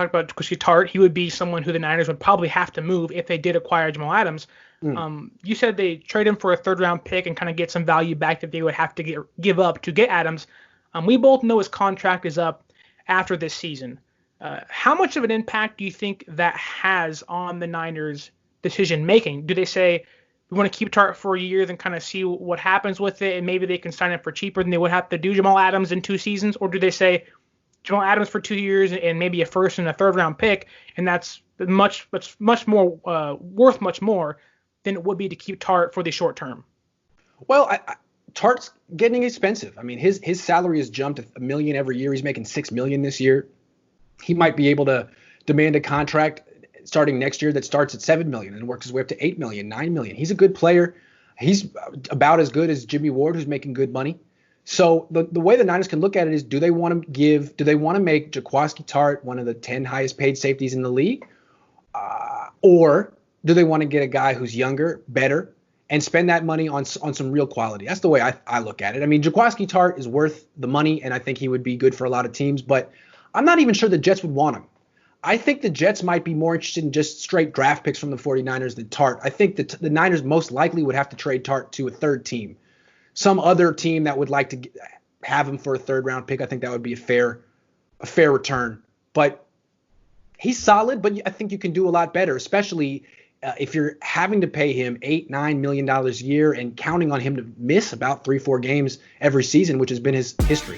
talked about Jaquiski Tartt. He would be someone who the Niners would probably have to move if they did acquire Jamal Adams. You said they trade him for a third-round pick and kind of get some value back that they would have to give up to get Adams. We both know his contract is up after this season. How much of an impact do you think that has on the Niners' decision-making? Do they say, we want to keep Tartt for a year, then kind of see what happens with it, and maybe they can sign him for cheaper than they would have to do Jamal Adams in 2 seasons? Or do they say, Jamal Adams for 2 years and maybe a first and a third-round pick, and that's much more worth much more than it would be to keep Tartt for the short term? Well, Tartt's getting expensive. I mean, his salary has jumped $1 million every year. He's making $6 million this year. He might be able to demand a contract starting next year that starts at $7 million and works his way up to $8 million, $9 million. He's a good player. He's about as good as Jimmy Ward, who's making good money. So the way the Niners can look at it is, do they want to make Jaquiski Tartt one of the 10 highest paid safeties in the league? Or do they want to get a guy who's younger, better, and spend that money on some real quality? That's the way I look at it. I mean, Jaquiski Tartt is worth the money, and I think he would be good for a lot of teams, but I'm not even sure the Jets would want him. I think the Jets might be more interested in just straight draft picks from the 49ers than Tartt. I think that the Niners most likely would have to trade Tartt to a third team. Some other team that would like to have him for a third-round pick. I think that would be a fair return. But he's solid, but I think you can do a lot better, especially if you're having to pay him $8-9 million a year and counting on him to miss about 3-4 games every season, which has been his history.